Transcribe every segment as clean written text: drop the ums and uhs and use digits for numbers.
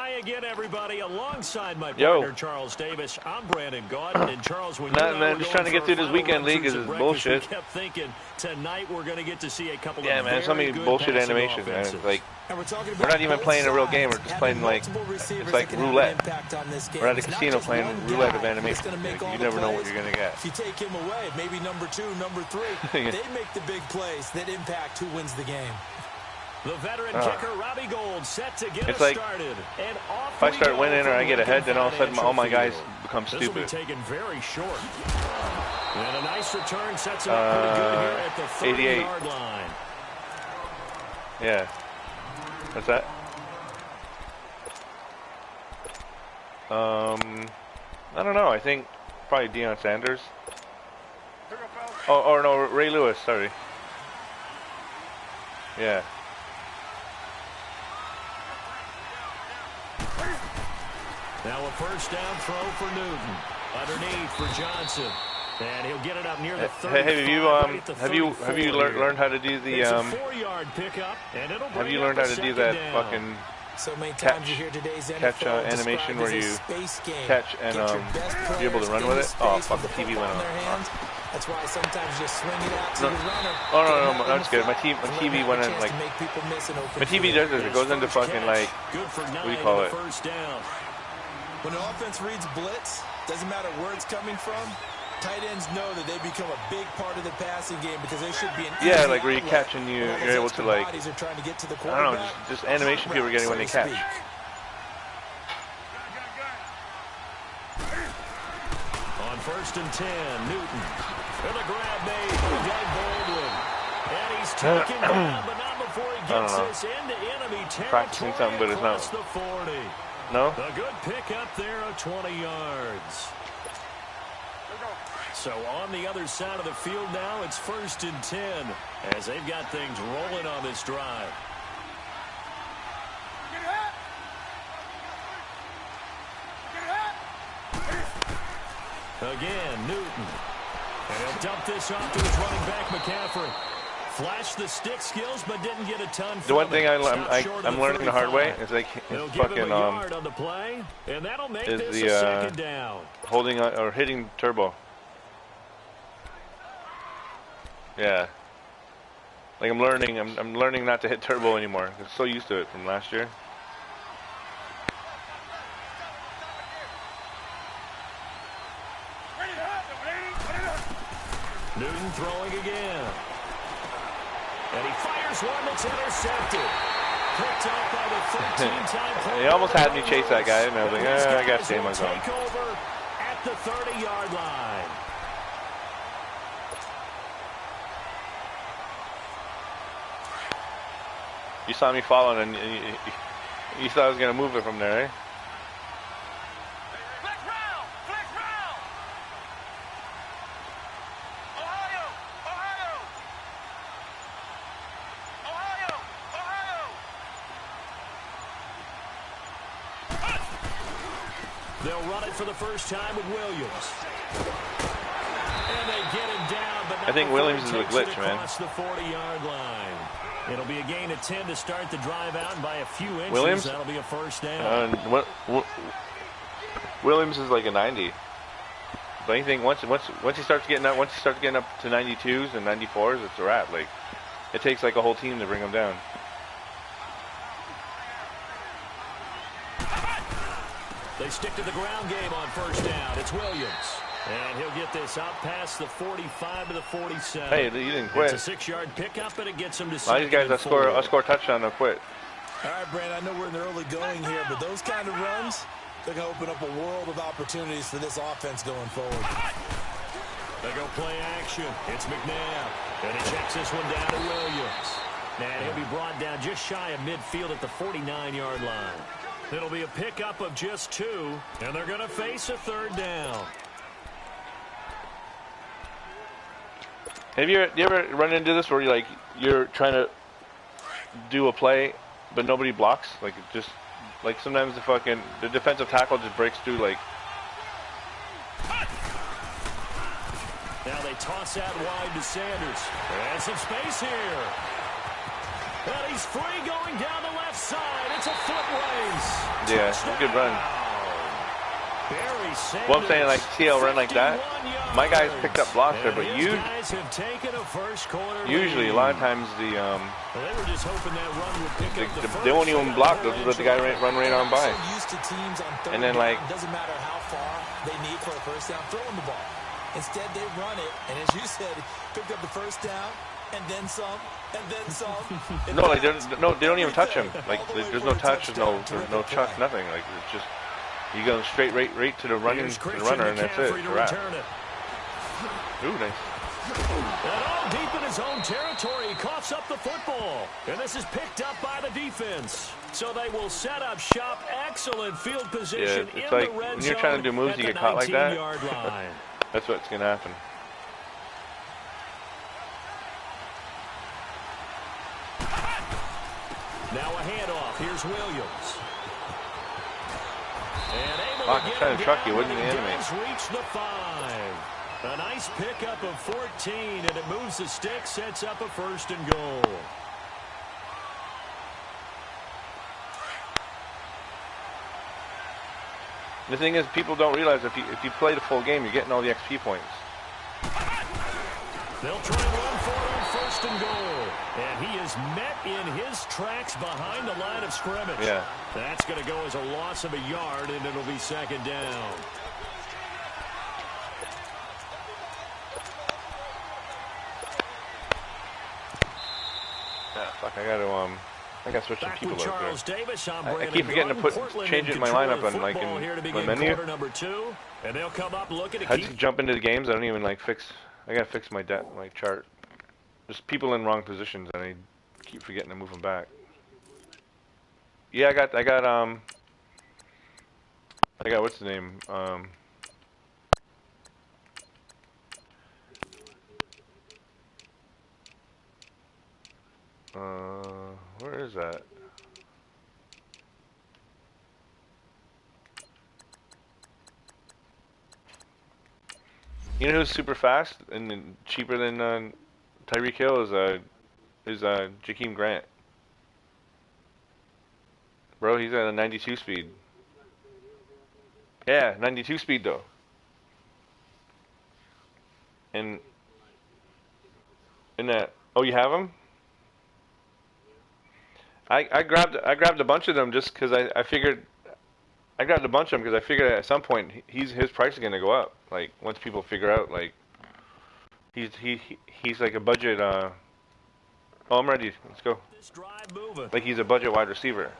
Hi again, everybody. Alongside my partner, Charles Davis, I'm Brandon Gaudin. And Charles, when man, just trying to get through this weekend league is bullshit. We kept thinking tonight we're going to get to see a couple of man, so many bullshit animations, man. It's like we're not even playing a real game. We're just playing like it's like roulette. We're at a casino playing roulette of animation. You never know what you're going to get. If you take him away, maybe number 2, number 3, they make the big plays that impact who wins the game. The veteran kicker, Robbie Gould, set to get it's us like, started. And if I start winning or I get ahead, then all of a sudden all my guys become stupid. This will be taken very short. And a nice return sets him up pretty good here at the 30-yard line. Yeah. What's that? I don't know. I think probably Deion Sanders. Oh, no, Ray Lewis. Sorry. Yeah. Now a first down throw for Newton. Underneath for Johnson. And he'll get it up near the 30. Hey, have you learned how to do the it's a 4-yard pickup, and it'll have you learned how to do that down. fucking so many times you hear today's catch animation where you catch and be able to run with it? Oh, fuck, the TV went on. That's why sometimes you swing it out to the runner. Oh, no, that's good. My TV went in, like, my TV does this. It goes into fucking, like, what do you call it? When an offense reads blitz, doesn't matter where it's coming from, tight ends know that they become a big part of the passing game because they should be an like where you catch and you're able to, like, I don't know, just animation people are getting when they catch. On 1st and 10, Newton. And a grab made by Doug Baldwin. And he's taken down, but not before he gets this into enemy territory. Practicing something, but it's not. The 40. No? A good pickup there of 20 yards. So on the other side of the field now, it's 1st and 10 as they've got things rolling on this drive. Again, Newton. And he'll dump this off to his running back, McCaffrey. Flashed the stick skills, but didn't get a ton. The one thing I'm learning the hard way is like fucking on the play, and that'll make is this the a second down. Holding or hitting turbo. Yeah. Like I'm learning not to hit turbo anymore. I'm so used to it from last year. Newton throwing again. And he fires one that's intercepted. Picked up by the 13-time player. He almost had me chase that guy, and I was like, I got to stay in my zone. Over at the 30-yard line. You saw me falling, and you thought I was going to move it from there, eh? They'll run it for the first time with Williams. And they get him down, but I think Williams is a glitch, man. The 40-yard line. It'll be a gain of 10 to start the drive out, and by a few inches, Williams? That'll be a first down. Williams is like a 90. But anything once he starts getting up, to 92s and 94s, it's a wrap. Like it takes like a whole team to bring him down. They stick to the ground game on first down. It's Williams. And he'll get this out past the 45 to the 47. Hey, you didn't quit. It's a 6-yard pickup, and it gets him to a lot of these guys that score a touchdown, they'll quit. All right, Brandon, I know we're in the early going here, but those kind of runs, they're going to open up a world of opportunities for this offense going forward. They go play action. It's McNabb. And he checks this one down to Williams. And he'll be brought down just shy of midfield at the 49-yard line. It'll be a pickup of just 2, and they're going to face a third down. Have you ever run into this where you're trying to do a play, but nobody blocks? Like just like sometimes the defensive tackle just breaks through like. Now they toss out wide to Sanders. And some space here. And he's free going down the left side. It's a foot race. Yeah, Touchdown. good run. Barry Sanders, Well, I'm saying, like, see how run like that? My guys picked up blocks there, but you guys have taken a first quarter usually, a lot of times, the well, they were just hoping that run would pick up the they won't even block. They'll just let the guy run right on by. Used to teams on third And then, down, like, doesn't matter how far they need for a first down, throwing the ball. Instead, they run it, and as you said, picked up the first down, and then some, and then some. No, like they don't even touch him. Like there's no touch, there's no chuck, nothing. Like it's just you go straight right to the runner, and that's it. Ooh, nice. And all deep in his own territory, he coughs up the football. And this is picked up by the defense. So they will set up shop. Excellent field position it's in like the red when you're trying to do moves, you get caught like that. That's what's going to happen. Now a handoff. Here's Williams. And able I'm to get trying him to truck down, you, wouldn't and you, he enemy? does reach the 5. A nice pickup of 14, and it moves the stick, sets up a 1st and goal. The thing is, people don't realize if you play the full game, you're getting all the XP points. They'll try to run for it on 1st and goal. And he is met in his tracks behind the line of scrimmage. Yeah. That's going to go as a loss of a yard, and it'll be 2nd down. Yeah, fuck, I gotta switch some people over there. Davis, I keep forgetting to change it in my lineup on like in my menu. #2, and they'll come up looking to I just jump into the games. I don't even like fix. I gotta fix my chart. There's people in wrong positions, and I keep forgetting to move them back. Yeah, I got what's the name? Where is that? You know who's super fast and cheaper than Tyreek Hill is Jakeem Grant. Bro, he's at a 92 speed. Yeah, 92 speed though. And in that, oh, you have him? I grabbed a bunch of them just because I figured I grabbed a bunch of them because I figured at some point his price is gonna go up. Like once people figure out like he's like a budget. Oh, I'm ready. Let's go. Like he's a budget wide receiver.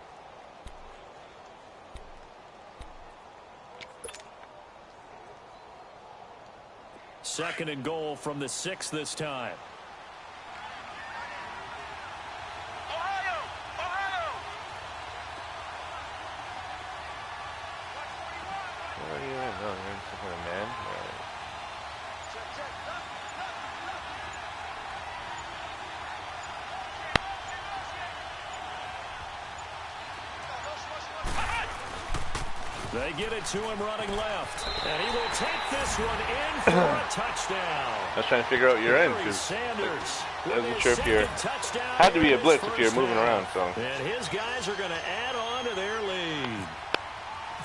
Second and goal from the 6 this time. They get it to him running left, and he will take this one in for a touchdown. I was trying to figure out your end because I wasn't sure if you're had to be a blitz if you're moving around. So and his guys are going to add on to their lead.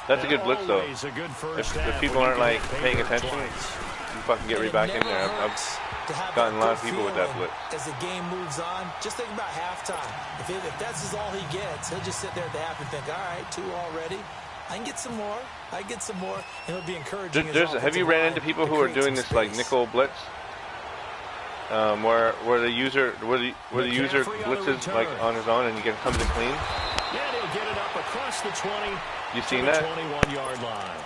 That's a good blitz though. If people aren't like paying attention, you fucking get right back in there. I've gotten a lot of people with that blitz. As the game moves on, just think about halftime. If that's all he gets, he'll just sit there at the half and think, all right, 2 already. I can get some more. I get some more, and it'll be encouraging. Have you ran into people who are doing this like nickel blitz, where the user blitzes like on his own and he comes in clean? Yeah, he'll get it up across the 20. You seen that? 21-yard line,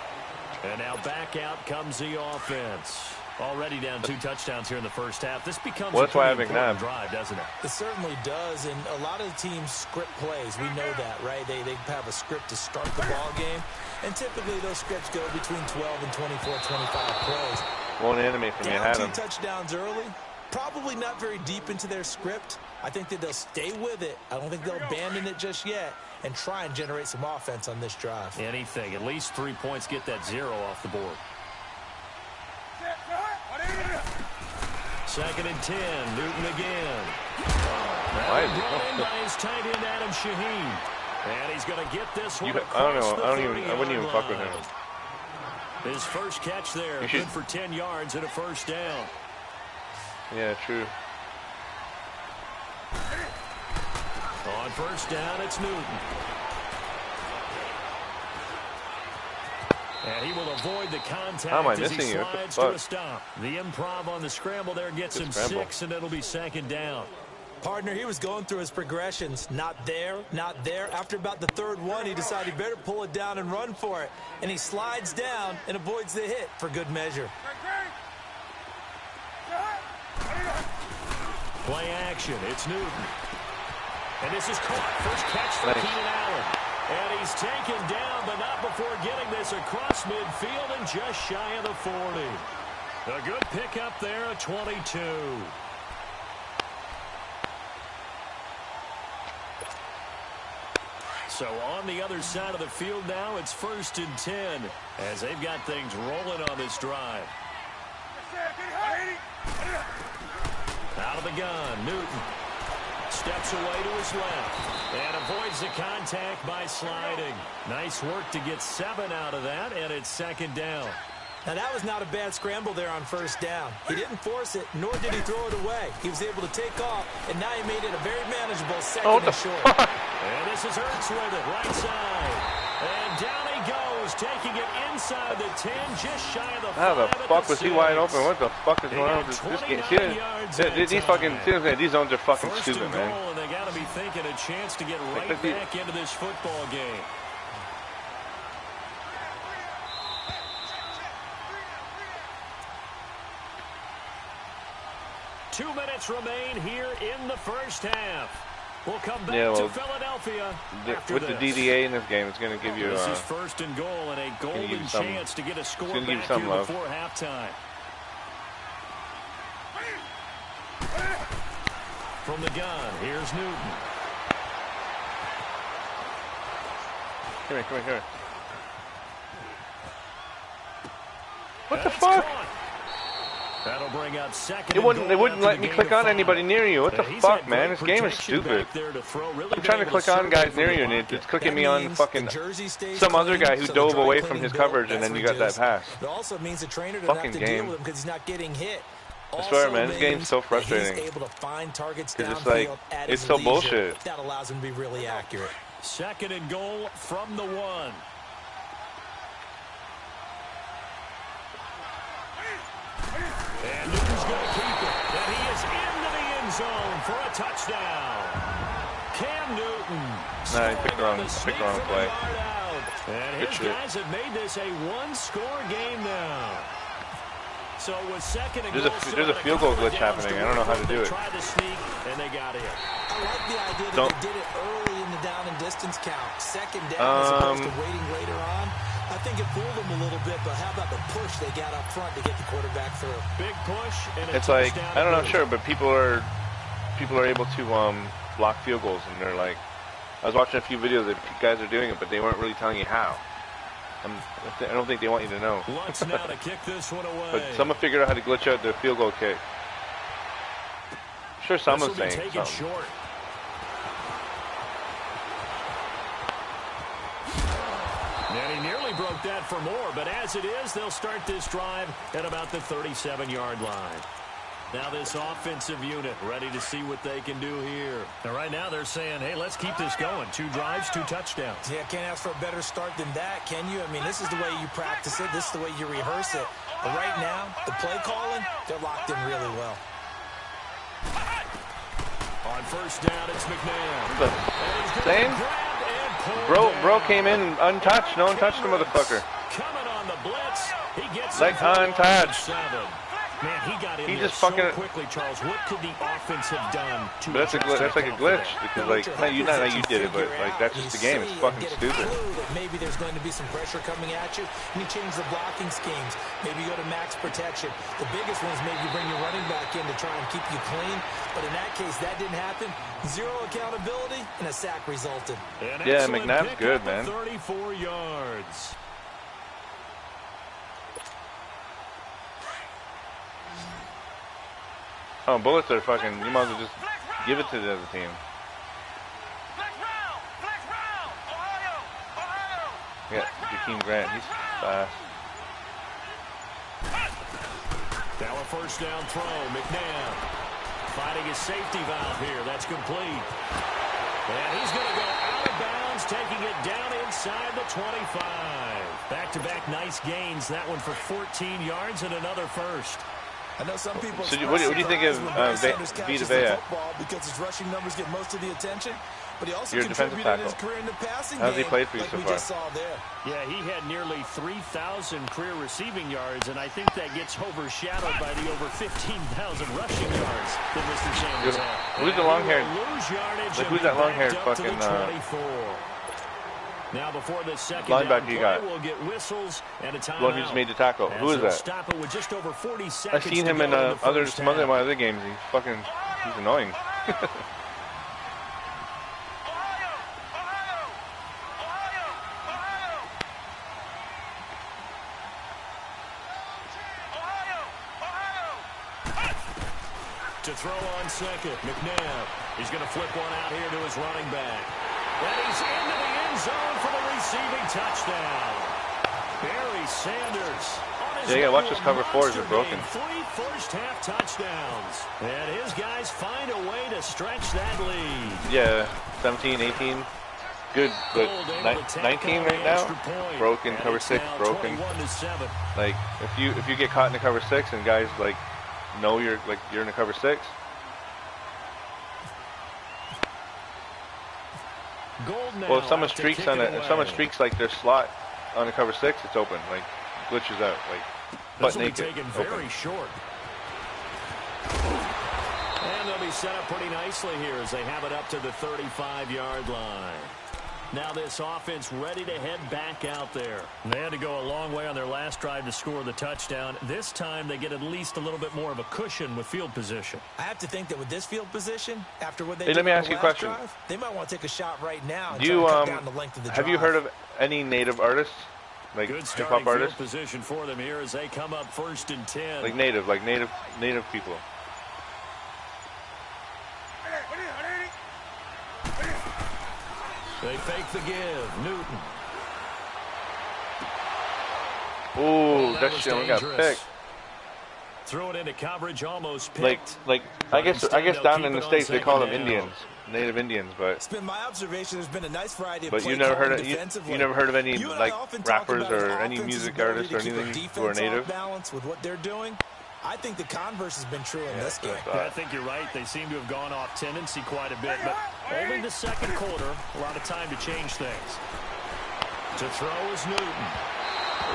and now back out comes the offense. Already down 2 touchdowns here in the first half. This becomes a pretty important drive, doesn't it? It certainly does, and a lot of the teams script plays. We know that, right? They have a script to start the ball game, and typically those scripts go between 12 and 24, 25 plays. Won't animate for me. I had 2 touchdowns early. Probably not very deep into their script. I think that they'll stay with it. I don't think they'll abandon it just yet and try and generate some offense on this drive. Anything. At least 3 points, get that 0 off the board. 2nd and 10. Newton again. Why is brought in by his tight end, Adam Shaheen. And he's going to get this one across I don't know. the I wouldn't even fuck with him. His first catch there, good for 10 yards and a first down. Yeah, true. On first down, it's Newton. And he will avoid the contact. How am I as missing he you? slides to a stop. The improv on the scramble there gets him 6, and it'll be second down. Partner, he was going through his progressions. Not there, not there. After about the third one, he decided he better pull it down and run for it. And he slides down and avoids the hit for good measure. Play action. It's Newton. And this is caught. First catch for Keenan Allen. And he's taken down, but not before getting this across midfield and just shy of the 40. A good pickup there at 22. So on the other side of the field now, it's 1st and 10 as they've got things rolling on this drive. Out of the gun, Newton steps away to his left and avoids the contact by sliding. Nice work to get 7 out of that, and it's second down. Now, that was not a bad scramble there on first down. He didn't force it, nor did he throw it away. He was able to take off, and now he made it a very manageable second and short. And this is Ertz with it, right side. And down he goes, taking it inside the 10, just shy of the 5. How the fuck was he wide open? What the fuck is going on with this game? These zones are fucking stupid, man. And they got to be thinking a chance to get right back into this football game. Two minutes remain here in the first half. We'll come back to Philadelphia with the DDA in this game. It's going to give you this is 1st and goal and a golden chance to get a score back here before halftime. From the gun, here's Newton. Come here. What the fuck? That'll bring up second. They wouldn't let me click on anybody near you. What the fuck, man? This game is stupid. I'm trying to click on guys near you, and it's clicking me on fucking some other guy who dove away from his coverage, and then you got that pass. It also means the trainer doesn't have to deal with him because he's not getting hit. I swear, man, this game's so frustrating. He's able to find targets it's like, it's so bullshit. That allows him to be really accurate. Second and goal from the 1. And Newton's going to keep it. And he is into the end zone for a touchdown. Cam Newton. Nah, he picked the wrong play. And his guys have made this a one-score game now. So with second and there's a field goal glitch happening. I don't know how to do it. Tried to sneak, and they got in. I like the idea that they did it early in the down and distance count. Second down as opposed to waiting later on. I think it fooled them a little bit, but how about the push they got up front to get the quarterback through? Big push, and it's like, I don't know, sure, but people are able to block field goals, and they're like, I was watching a few videos that guys are doing it, but they weren't really telling you how. I don't think they want you to know. Lutz now to kick this one away. But someone figured out how to glitch out the field goal kick. Sure, someone's saying something. Short. And he nearly broke that for more, but as it is, they'll start this drive at about the 37-yard line. Now this offensive unit ready to see what they can do here. And right now they're saying, hey, let's keep this going. 2 drives, 2 touchdowns. Yeah, can't ask for a better start than that, can you? I mean, this is the way you practice it. This is the way you rehearse it. But right now, the play calling, they're locked in really well. On first down, it's McNabb. Same? Bro came in untouched. No one touched the motherfucker. Coming on the blitz. He gets like untouched. Man, he got in just so fucking quickly, Charles. What could the offense have done to But that's like a glitch because like not you did it, but like that's just the game. It's fucking stupid. Maybe there's going to be some pressure coming at you, and you change the blocking schemes. Maybe you go to max protection. The biggest one is maybe you bring your running back in to try and keep you clean. But in that case, that didn't happen. 0 accountability, and a sack resulted. Yeah, McNabb's good, man. 34 yards. Oh, bullets are fucking, you might as well just Give it to the other team. Yeah, Jakeem Grant, he's fast. Now a first down throw. McNabb finding his safety valve here. That's complete. And he's going to go out of bounds, taking it down inside the 25. Back-to-back nice gains. That one for 14 yards and another first. I know some people. So what do you think of Vita Vea? Because his rushing numbers get most of the attention, but he also Your defensive contributed in tackle. his career in the passing How's he game, played for you like so we far? just saw there. Yeah, he had nearly 3,000 career receiving yards, and I think that gets overshadowed by the over 15,000 rushing yards that Mr. Sanders had. Who's the long-haired? Like, who's that long-haired fucking now before the second linebacker you got? We'll get whistles and a timeout. The one who just made the tackle. Who is that? Stop it with just over 40 I've seconds seen him in some other of my other games. He's annoying. To throw on second, McNabb. He's going to flip one out here to his running back. And he's into the end zone for the receiving touchdown. Barry Sanders. Yeah, watch this cover 4s are broken. 3 first-half touchdowns. And his guys find a way to stretch that lead. Yeah, 17, 18. Good, but 19 right now. Broken, cover 6, broken. Like, if you get caught in the cover 6 and guys, like, know you're in the cover 6. Well, if someone streaks like their slot on the cover 6, it's open. Like, glitches out. Like, butt naked. Taken very short. And they'll be set up pretty nicely here as they have it up to the 35-yard line. Now this offense ready to head back out there. They had to go a long way on their last drive to score the touchdown. This time they get at least a little bit more of a cushion with field position. I have to think that with this field position, after what they let me ask you a question. Drive, they might want to take a shot right now and do you cut down the length of the have drive. you heard of any native artists? Like good hip-hop artists? Position for them here as they come up 1st and 10. Like native people. They fake the give. Newton. Ooh, that shit only got picked. Throw it into coverage, almost picked. Like I guess down in the States they call them Indians, native Indians, but it's been my observation there's been a nice variety of but you never heard of you never heard of any like rappers or any music artists or anything who are native? Balance with what they're doing. I think the converse has been true in this game. I think you're right. They seem to have gone off tendency quite a bit, but only the second quarter. A lot of time to change things. To throw is Newton.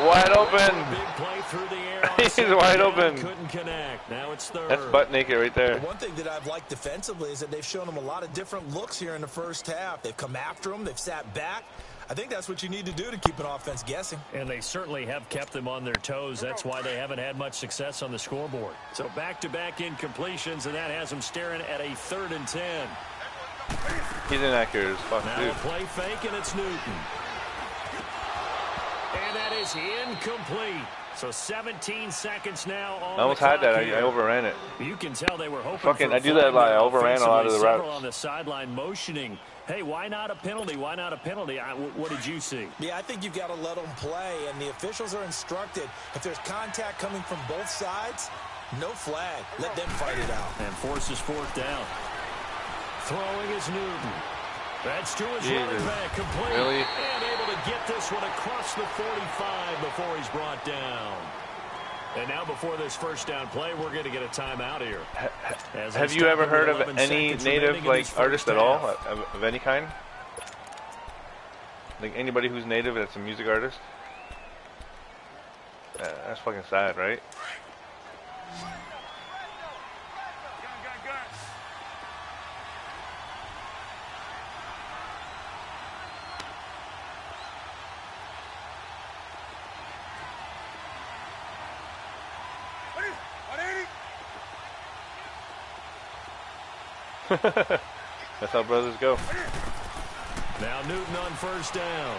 Wide open. Big play through the air. He's wide open. Couldn't connect. Now it's third. That's butt naked right there. One thing that I've liked defensively is that they've shown them a lot of different looks here in the first half. They've come after them. They've sat back. I think that's what you need to do to keep an offense guessing. And they certainly have kept them on their toes. That's why they haven't had much success on the scoreboard. So back-to-back incompletions, and that has them staring at a 3rd and 10. He's inaccurate as fuck, now dude. A play fake, and it's Newton. And that is incomplete. So 17 seconds now on I almost had that. I overran it. You can tell they were hoping fucking, for I do that a lot. I overran a lot of the routes. On the sideline motioning. Hey, why not a penalty? Why not a penalty? What did you see? Yeah, I think you've got to let them play, and the officials are instructed. If there's contact coming from both sides, no flag. Let them fight it out. And forces 4th down. Throwing is Newton. That's to his running back, complete. Really? And able to get this one across the 45 before he's brought down. And now before this first down play, we're going to get a timeout here. Have you ever heard of any native like artist at all, of any kind? Like anybody who's native that's a music artist? That's fucking sad, right? That's how brothers go. Now Newton on 1st down.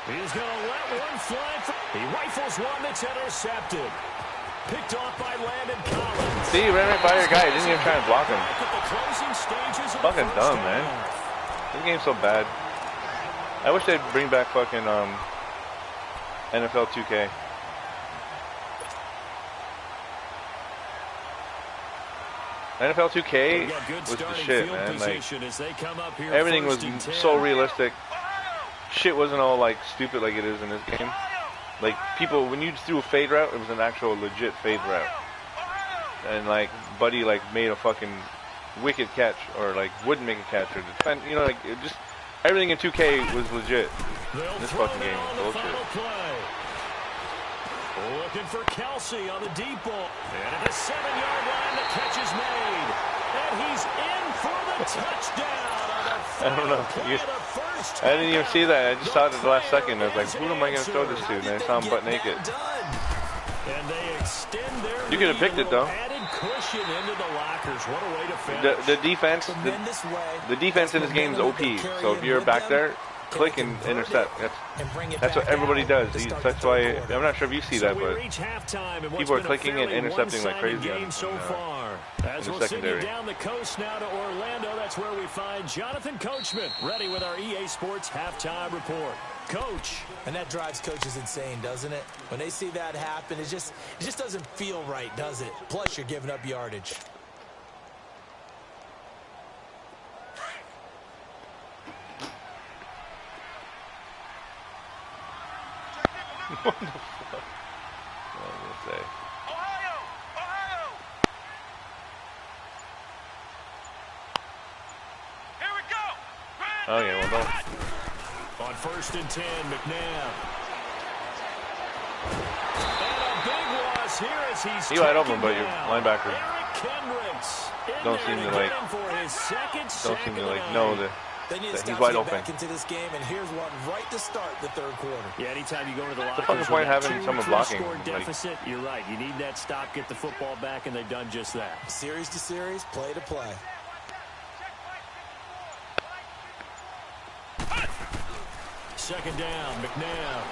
He's going to let one fly. He rifles one that's intercepted. Picked off by Landon Collins. See, he ran right by your guy. He didn't even try and block him. Fucking dumb, man. This game's so bad. I wish they'd bring back fucking NFL 2K. NFL 2K was the shit, man. Like, everything was so realistic. Shit wasn't all like stupid like it is in this game. Like, people, when you threw a fade route, it was an actual legit fade route. And like, Buddy like made a fucking wicked catch, or like wouldn't make a catch, or defend. You know, like, it just everything in 2K was legit. This fucking game is bullshit. Looking for Kelsey on the deep ball. And at the 7-yard line, the catch is made. And he's in for the touchdown on the I don't know. I didn't even see that. I just saw it at the last second. I was like, who am I going to throw this to? And I saw him butt naked. And they extend their you could have picked it, though. Added cushion into the lockers. What a way to finish. The defense in this game is OP. So if you're back there, click and intercept. That's what everybody does. That's why I'm not sure if you see that, but people are clicking and intercepting like crazy in the secondary. Down the coast now to Orlando. That's where we find Jonathan Coachman ready with our EA Sports halftime report. Coach. And that drives coaches insane, doesn't it? When they see that happen, it just doesn't feel right, does it? Plus, you're giving up yardage. What the fuck? What was I gonna say? Ohio! Here we go! Okay, well done. On 1st and 10, McNabb. And a big loss here as he's He wide open, but your linebacker don't seem to like know that he's wide open. Back into this game, and here's one right to start the third quarter. Yeah, anytime you go to the What's the fucking point of having someone blocking? Deficit, you're right. You need that stop, get the football back, and they've done just that. Series to series, play to play. Second down, McNabb.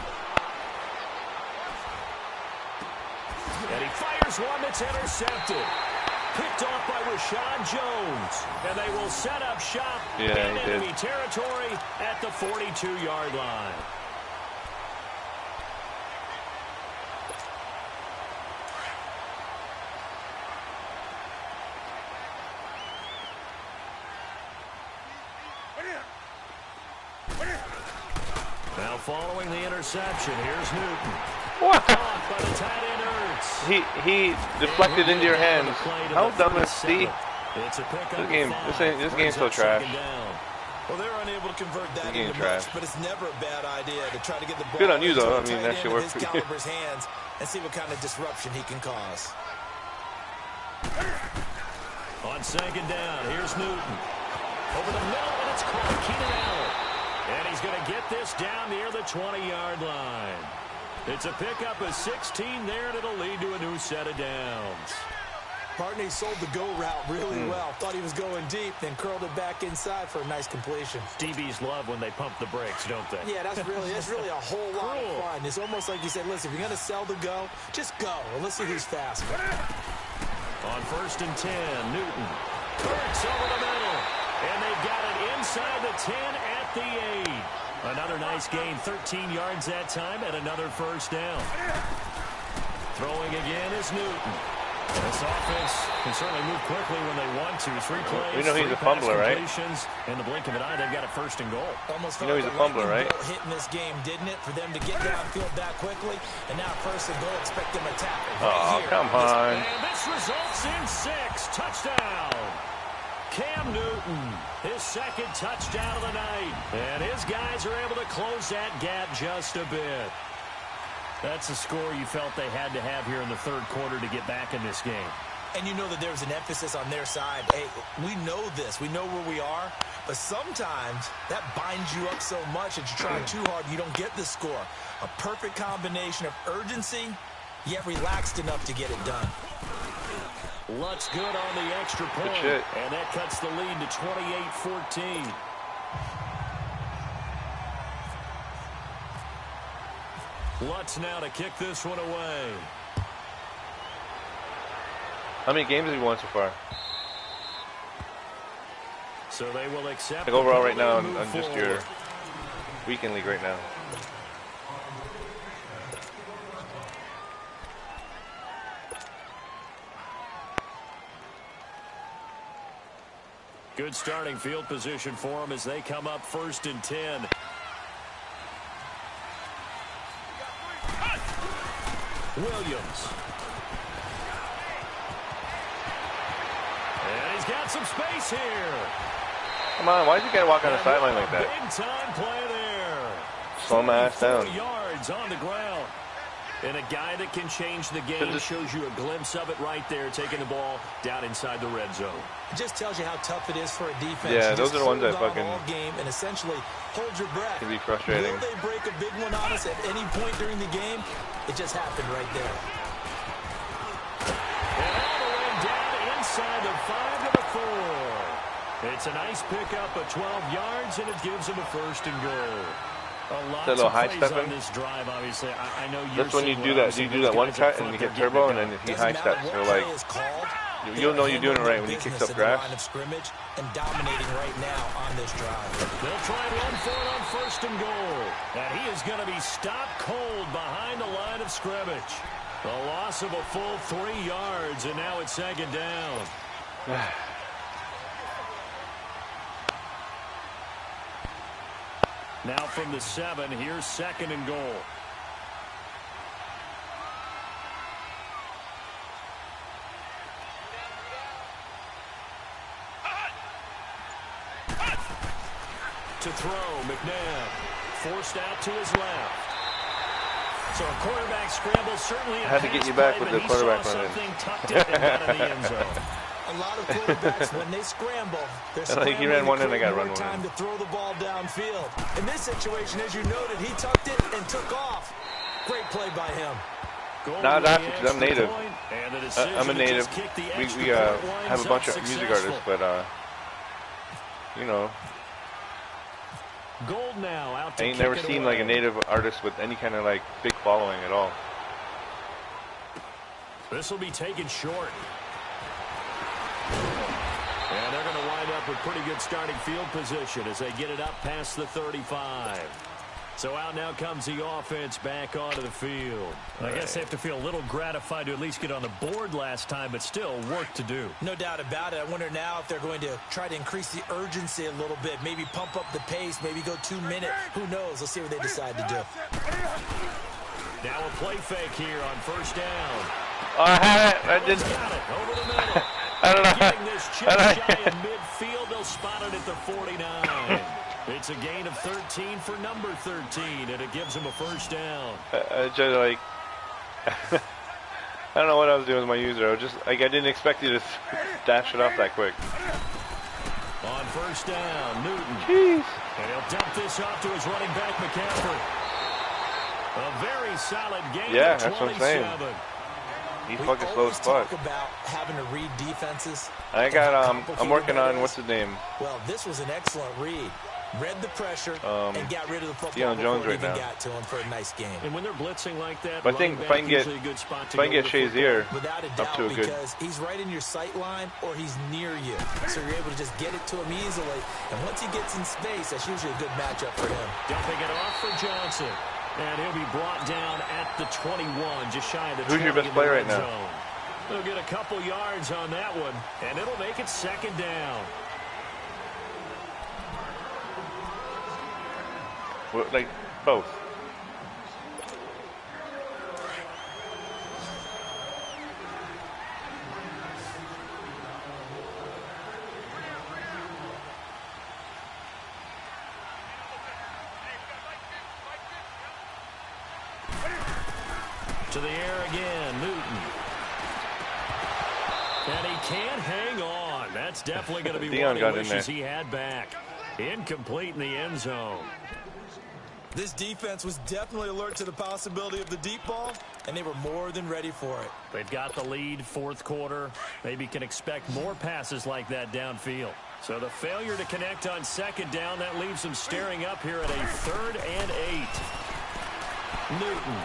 And he fires one that's intercepted. Picked off by Rashad Jones. And they will set up shop in enemy territory at the 42-yard line. Now following the interception, here's Newton. What? By the tight end Ertz. He deflected into your hands. How dumb is he? It's a pickup. This game's so trash. Well, they're unable to convert that into much, but it's never a bad idea to try to get the ball. Good on you, though. I mean, that should work for you. Hands and see what kind of disruption he can cause. On second down, here's Newton. Over the middle, and it's caught. Keenan Allen. And he's going to get this down near the 20-yard line. It's a pickup of 16 there, and it'll lead to a new set of downs. Partney sold the go route really well. Thought he was going deep, then curled it back inside for a nice completion. DBs love when they pump the brakes, don't they? Yeah, that's really a whole lot of fun. It's almost like you said, listen, if you're going to sell the go, just go. And let's see who's faster. On 1st and 10, Newton. Kurtz over the middle. And they've got it inside the 10 at the 8. Another nice gain, 13 yards that time, and another first down. Throwing again is Newton. This offense can certainly move quickly when they want to. 3 plays, we know he's a fumbler, right? In the blink of an eye, they've got a 1st and goal. Almost you know he's a fumbler, right? Hit in this game, didn't it? For them to get downfield that quickly, and now 1st and goal, expect them to tackle. Oh, come on. And this results in 6. Touchdown. Cam Newton, his 2nd touchdown of the night. And his guys are able to close that gap just a bit. That's a score you felt they had to have here in the 3rd quarter to get back in this game. And you know that there's an emphasis on their side. Hey, we know this. We know where we are. But sometimes that binds you up so much that you're trying too hard, you don't get the score. A perfect combination of urgency, yet relaxed enough to get it done. Lutz good on the extra point. And that cuts the lead to 28-14. Lutz now to kick this one away. How many games have you won so far? So they will accept. Like overall right now on just your weekend league right now. Good starting field position for them as they come up 1st and 10. Williams. And he's got some space here. Come on, why did you guy walk on the sideline like that? Big time play there. Slow my ass down. 4 yards on the ground. And a guy that can change the game shows you a glimpse of it right there, taking the ball down inside the red zone. It just tells you how tough it is for a defense. Yeah, those are the ones that hold on fucking all game and essentially hold your breath. can be frustrating. Will they break a big one on us at any point during the game? It just happened right there. And all the way down inside the 5 to the 4. It's a nice pickup of 12 yards, and it gives them a 1st and goal. That little high step in. This drive, obviously. I know that's when you do that. You do that one cut and you hit turbo, and then he high steps. So like, you'll know you're doing it right when he kicks up grass. Line of scrimmage and dominating right now on this drive. They'll try and run for it on 1st and goal. And he is going to be stopped cold behind the line of scrimmage. A loss of a full 3 yards, and now it's 2nd down. Now from the 7, here's 2nd and goal. To throw, McNabb. Forced out to his left. So a quarterback scramble certainly I had to get you back with the quarterback run in. Tucked in and out of the end zone. A lot of quarterbacks, when they scramble, they're scrambling he ran one in, I got more run one time in. to throw the ball downfield. In this situation, as you noted, he tucked it and took off. Great play by him. Not after, because I'm native. I'm a native. We have a bunch of music artists, but you know, Gold now out to I ain't never seen like a native artist with any kind of like big following at all. This will be taken short. And they're going to wind up with pretty good starting field position as they get it up past the 35. So out now comes the offense back onto the field. I guess they have to feel a little gratified to at least get on the board last time, but still work to do. No doubt about it. I wonder now if they're going to try to increase the urgency a little bit, maybe pump up the pace, maybe go 2 minute. Who knows? Let's see what they decide to do. Now a play fake here on 1st down. I had it. I did. Got it over the middle. I don't know. Getting this chip shy in midfield, they'll spot it at the 49. It's a gain of 13 for number 13, and it gives them a 1st down. I just like, I don't know what I was doing with my user. I was just like, I didn't expect you to dash it off that quick. On 1st down, Newton. Jeez. And he'll dump this off to his running back, McCaffrey. A very solid game. Yeah, of that's what I'm saying. 27. He's fucking slow as fuck. Talk about having to read defenses. I got I'm working on what's his name. Well, this was an excellent read. Read the pressure and got rid of the football Deion Jones before it right even now. got to him for a nice game. And when they're blitzing like that, But I think if I can get Shazier Without a up doubt, to a good. because he's right in your sight line or he's near you. So you're able to just get it to him easily. And once he gets in space, that's usually a good matchup for him. Dumping it off for Johnson. And he'll be brought down at the 21, just shy of the 20. Who's your best player right now? Zone. They'll get a couple yards on that one, and it'll make it 2nd down. Well, like both. To the air again, Newton. And he can't hang on. That's definitely going to be Deion one he got in wishes there. he had back. Incomplete in the end zone. This defense was definitely alert to the possibility of the deep ball, and they were more than ready for it. They've got the lead, 4th quarter. Maybe can expect more passes like that downfield. So the failure to connect on 2nd down, that leaves them staring up here at a 3rd and 8. Newton.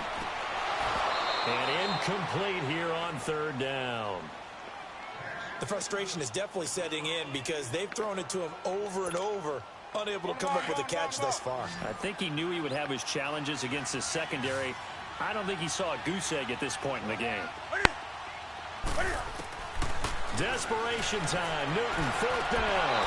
And incomplete here on 3rd down. The frustration is definitely setting in because they've thrown it to him over and over, unable to come up with a catch thus far. I think he knew he would have his challenges against his secondary. I don't think he saw a goose egg at this point in the game. Desperation time. Newton, 4th down.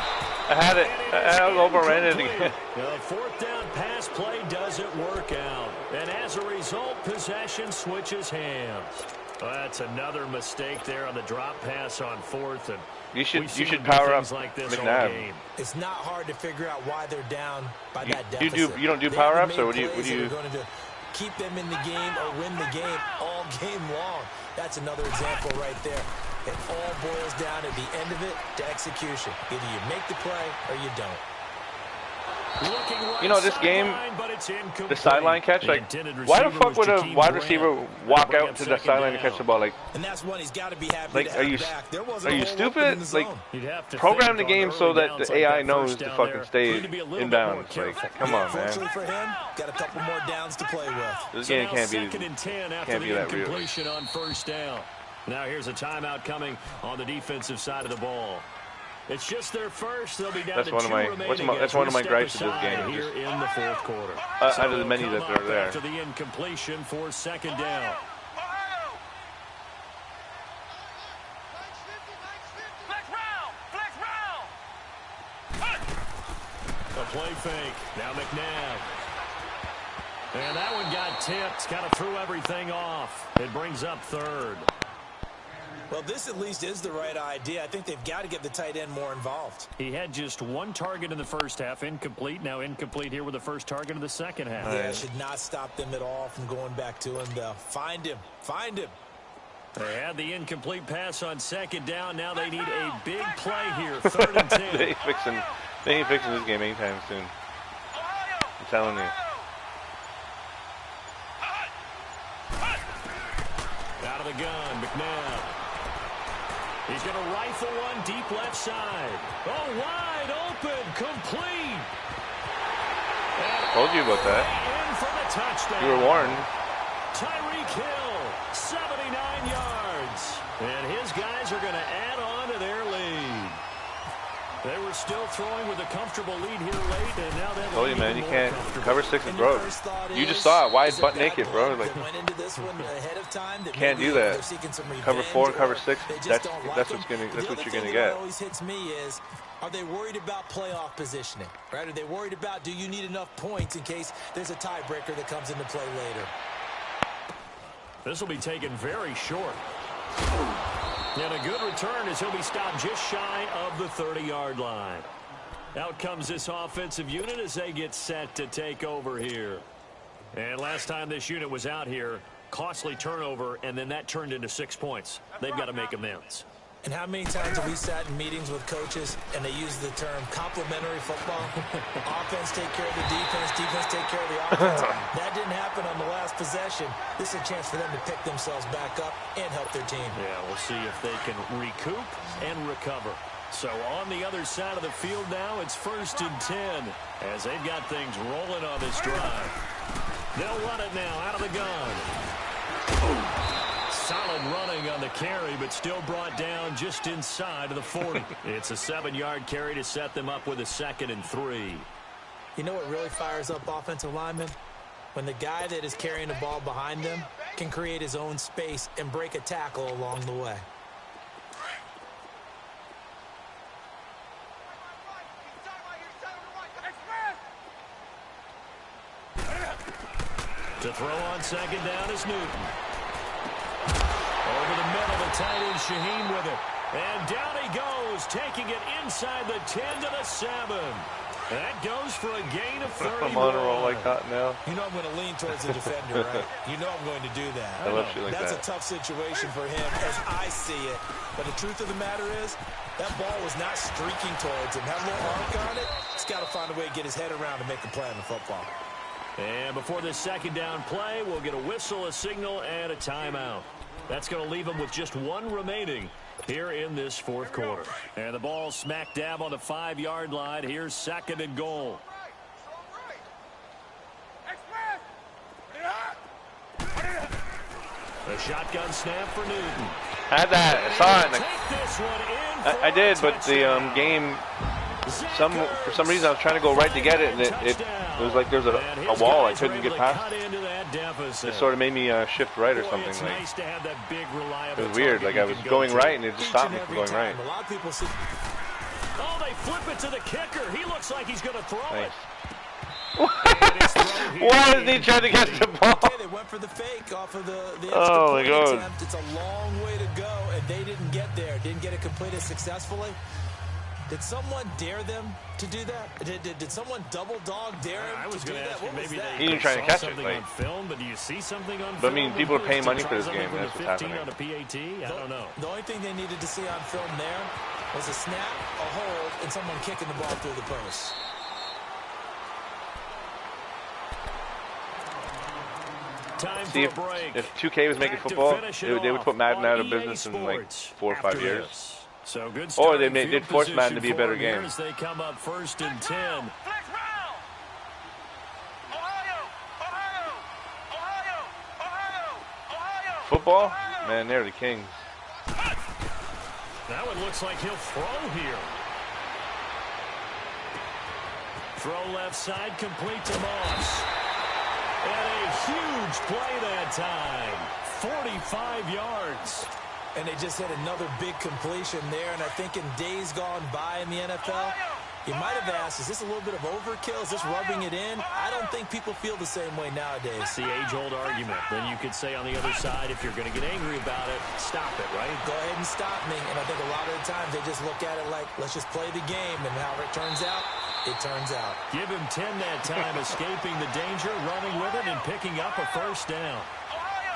I had it. I overran it again. The 4th down pass play doesn't work out. And as a result, possession switches hands. Well, that's another mistake there on the drop pass on 4th. And you should power up like this McNabb. It's not hard to figure out why they're down by that deficit. You don't do power ups, or what do you? Going to keep them in the game or win the game all game long. That's another example right there. It all boils down at the end of it to execution. Either you make the play or you don't. You know, this game, the sideline catch, like, why the fuck would a wide receiver walk out to the sideline and catch the ball? Like, and that's one he's got to be happy like, to have back. Are you stupid? Like, program the game so that the AI knows to fucking stay inbounds. Like, come on, man. Fortunately for him, got a couple more downs to play with. This game can't be that real. On 1st down. Now here's a timeout coming on the defensive side of the ball. It's just their first. They'll be down that's to one of my that's one of my gripes with this game. Here in the 4th quarter. Out of the many that are there. After the incompletion for 2nd down. A play fake. Now McNabb. And that one got tipped. Kind of threw everything off. It brings up 3rd. Well, this at least is the right idea. I think they've got to get the tight end more involved. He had just 1 target in the 1st half, incomplete. Now incomplete here with the 1st target of the 2nd half. Yeah, should not stop them at all from going back to him, though. Find him. Find him. They had the incomplete pass on 2nd down. Now they need a big play here. 3rd and 10. They ain't fixing this game anytime soon. I'm telling you. Out of the gun, McNabb. He's going to rifle one deep left side. Oh, wide open, complete. Told you about that. In for the touchdown. You were warned. Tyreek Hill, 79 yards. And his guys are going to add on to their lead. They were still throwing with a comfortable lead here late, and now they're told you, man, you can't. Cover 6 is broke. You just saw it, wide butt naked, bro. Like, can't do that. Cover 4 and cover 6. That's what you're gonna get. What always hits me is, are they worried about playoff positioning? Right? Are they worried about, do you need enough points in case there's a tiebreaker that comes into play later? This will be taken very short. And a good return as he'll be stopped just shy of the 30-yard line. Out comes this offensive unit as they get set to take over here. And last time this unit was out here, costly turnover, and then that turned into 6 points. They've got to make amends. And how many times have we sat in meetings with coaches and they use the term complementary football? Offense take care of the defense, defense take care of the offense. That didn't happen on the last possession. This is a chance for them to pick themselves back up and help their team. Yeah, we'll see if they can recoup and recover. So on the other side of the field now, it's 1st and 10 as they've got things rolling on this drive. They'll run it now out of the gun. Solid running on the carry, but still brought down just inside of the 40. It's a 7-yard carry to set them up with a 2nd and 3. You know what really fires up offensive linemen? When the guy that is carrying the ball behind them can create his own space and break a tackle along the way. To throw on 2nd down is Newton. Over the middle, the tight end Shaheen with it. And down he goes, taking it inside the 10 to the 7. That goes for a gain of 30. I'm on a roll like that now. You know I'm going to lean towards the defender, right? You know I'm going to do that. I love shit like That's that. a tough situation for him as I see it. But the truth of the matter is, that ball was not streaking towards him. Had a little arc on it. He's got to find a way to get his head around and make a play on the football. And before this 2nd down play, we'll get a whistle, a signal, and a timeout. That's going to leave them with just 1 remaining here in this 4th quarter. And the ball smack dab on the 5-yard line. Here's 2nd and goal. A shotgun snap for Newton. I had that. I saw it. Take this one in for I did, a but the touchdown. game, for some reason, I was trying to go right to get it, and it was like there's a wall I couldn't get past. It sort of made me shift right or something. Like, it was weird. Like I was going right, and it just stopped me from going right. A lot of people see. Oh, they flip it to the kicker. He looks like he's going to throw Nice. it. And it's thrown here. Why is he trying to get the ball? Okay, they went for the fake off of the extra Oh, my point God. attempt. It's a long way to go, and they didn't get there. Didn't get it completed successfully. Did someone dare them to do that? Did someone double dog dare him I was to do going to that? ask you, What was maybe that? He didn't try to saw catch it, something like- on film, but do you see something on But I film? mean, people are paying money for this Something game. from That's the what's 15 happening. on a PAT? I don't know. The only thing they needed to see on film there was a snap, a hold, and someone kicking the ball through the post. Time See, for a break. if 2K was making Back to football, finish they it would off put Madden on out of EA business in like Sports 4 or 5 after years. this. So good Or they starting did field force Madden to be a position better for them here game. as they come up first and 10. Flex round. Ohio, Ohio, Ohio, Ohio, Ohio. Football? Ohio. Man, they're the kings. That one looks like he'll throw here. Throw left side, complete to Moss. And a huge play that time. 45 yards. And they just hit another big completion there. And I think in days gone by in the NFL, you might have asked, is this a little bit of overkill? Is this rubbing it in? I don't think people feel the same way nowadays. It's the age-old argument. Then you could say on the other side, if you're going to get angry about it, stop it, right? Go ahead and stop me. And I think a lot of the times they just look at it like, let's just play the game. And however it turns out, it turns out. Give him 10 that time, escaping the danger, running with it, and picking up a first down.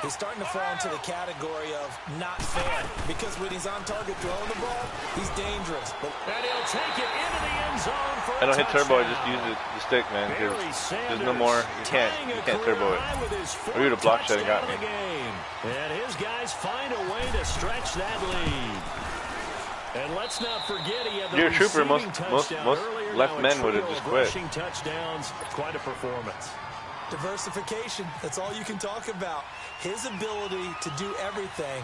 He's starting to fall into the category of not fair. Because when he's on target throwing the ball, he's dangerous. But And he'll take it into the end zone for a I don't hit turbo, I touchdown. just use the stick, man. Barry Because there's Sanders no more. You can't turbo it. tying a career high with his Or you'd have block fourth shot and got touchdown of me. the game. And his guys find a way to stretch that lead. And let's not forget he had the You're a trooper. receiving Most touchdown earlier. left Now a men would have trio just of quit. rushing touchdowns, quite a performance. diversification, that's all you can talk about. His ability to do everything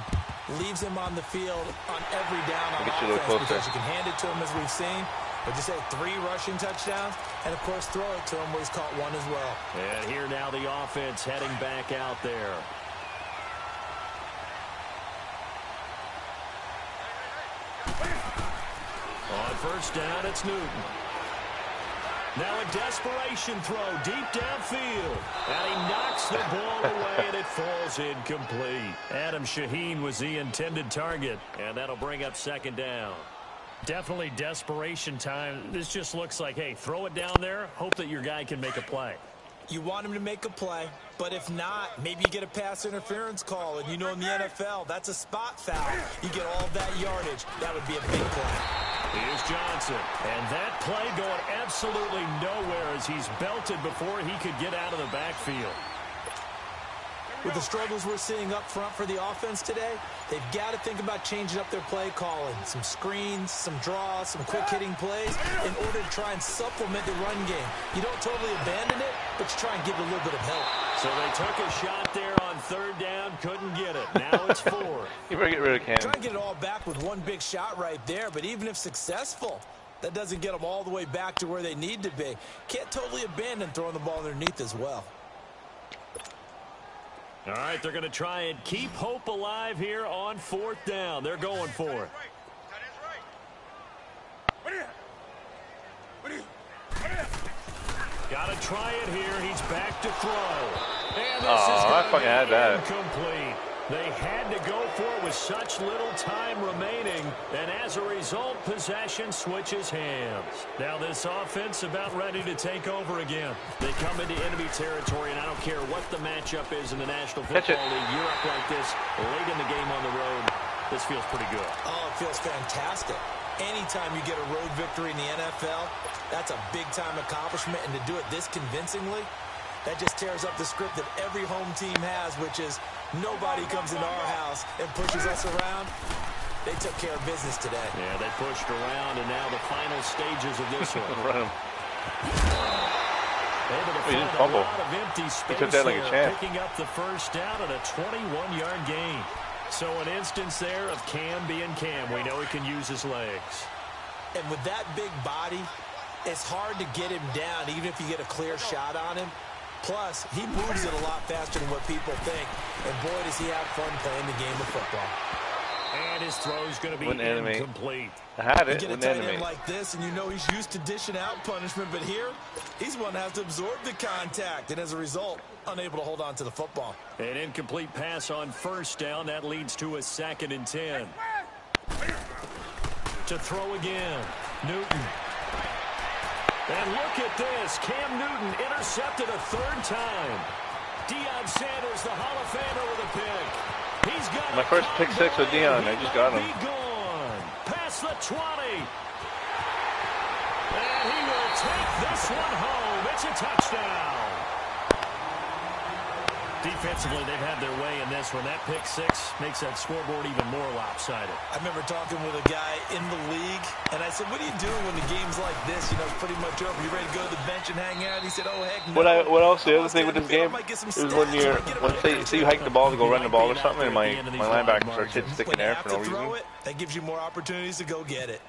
leaves him on the field on every down on Get you a little offense closer. because you can hand it to him as we've seen. But just say 3 rushing touchdowns, and of course throw it to him where he's caught 1 as well. And here now the offense heading back out there. On first down, it's Newton. Now a desperation throw deep downfield. And he knocks the ball away, and it falls incomplete. Adam Shaheen was the intended target, and that'll bring up second down. Definitely desperation time. This just looks like, hey, throw it down there, hope that your guy can make a play. You want him to make a play, but if not, maybe you get a pass interference call, and you know in the NFL, that's a spot foul. You get all that yardage. That would be a big play. Here's Johnson, and that play going absolutely nowhere as he's belted before he could get out of the backfield. With the struggles we're seeing up front for the offense today, they've got to think about changing up their play calling. Some screens, some draws, some quick-hitting plays in order to try and supplement the run game. You don't totally abandon it, but you try and give it a little bit of help. So they took a shot there on third down, couldn't get it. Now it's 4. You better get rid of Cam. Try and get it all back with one big shot right there, but even if successful, that doesn't get them all the way back to where they need to be. Can't totally abandon throwing the ball underneath as well. All right, they're going to try and keep hope alive here on fourth down. They're going for it. Got to try it here. He's back to throw. And this is I going fucking to had be that. incomplete. They had to go for it with such little time remaining, and as a result, possession switches hands. Now this offense about ready to take over again. They come into enemy territory, and I don't care what the matchup is in the National Football League. You're up like this late in the game on the road. This feels pretty good. Oh, it feels fantastic. Anytime you get a road victory in the NFL, that's a big-time accomplishment, and to do it this convincingly, that just tears up the script that every home team has, which is nobody comes into our house and pushes us around. They took care of business today. Yeah, they pushed around, and now the final stages of this one. Run him. Able to He find didn't a fumble. lot of empty space took that like a there, champ. picking up the first down and a 21-yard gain. So an instance there of Cam being Cam. We know he can use his legs. And with that big body, it's hard to get him down, even if you get a clear shot on him. Plus, he moves it a lot faster than what people think. And boy, does he have fun playing the game of football. And his throw's going to be incomplete. I had it. You get a tight end like this, and you know he's used to dishing out punishment. But here, he's one that has to absorb the contact. And as a result, unable to hold on to the football. An incomplete pass on first down. That leads to a 2nd and 10. To throw again. Newton. And look at this. Cam Newton intercepted a 3rd time. Deion Sanders, the Hall of Famer, with a pick. He's got my first pick 6 with Deion. I just got him. Gone. Past the 20. And he will take this one home. It's a touchdown. Defensively, they've had their way in this one. That pick 6 makes that scoreboard even more lopsided. I remember talking with a guy in the league, and I said, what are you doing when the game's like this? You know, it's pretty much over. You ready to go to the bench and hang out? He said, oh, heck no. What else? The other thing with this game is when say you hike the ball to go run the ball or something, and my linebacker starts hitting stick in air for no reason. That gives you more opportunities to go get it.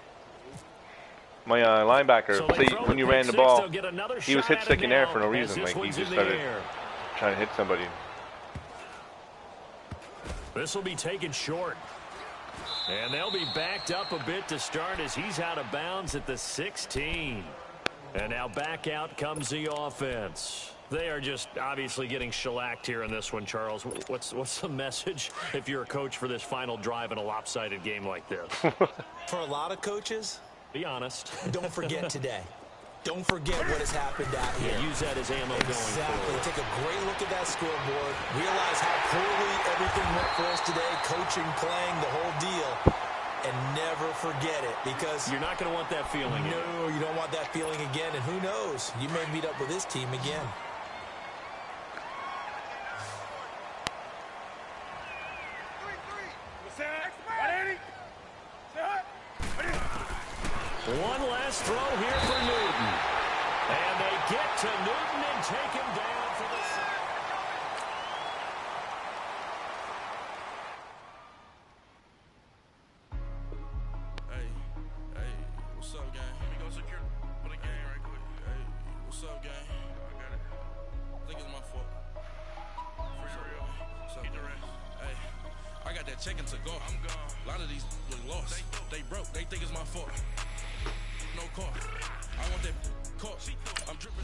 My linebacker, when you ran the ball, he was hit stick in air for no reason. Like, he just started trying to hit somebody. This will be taken short. And they'll be backed up a bit to start as he's out of bounds at the 16. And now back out comes the offense. They are just obviously getting shellacked here in this one, Charles. What's the message if you're a coach for this final drive in a lopsided game like this? For a lot of coaches, be honest. Don't forget today. Don't forget what has happened out here. Yeah, use that as ammo going forward. Take a great look at that scoreboard. Realize how poorly everything went for us today. Coaching, playing, the whole deal. And never forget it, because you're not going to want that feeling again. No, you don't want that feeling again. And who knows? You may meet up with this team again. One last throw here for Newton. And they get to Newton and take him down for the sack. Hey, what's up, gang? Let me go secure for the game right quick. Hey, what's up, gang? I got it. I think it's my fault. For real. Keep the rest. Hey, I got that check-in to go. I'm gone. A lot of these look lost. They broke. They think it's my fault. No car. I want that car. I'm dripping.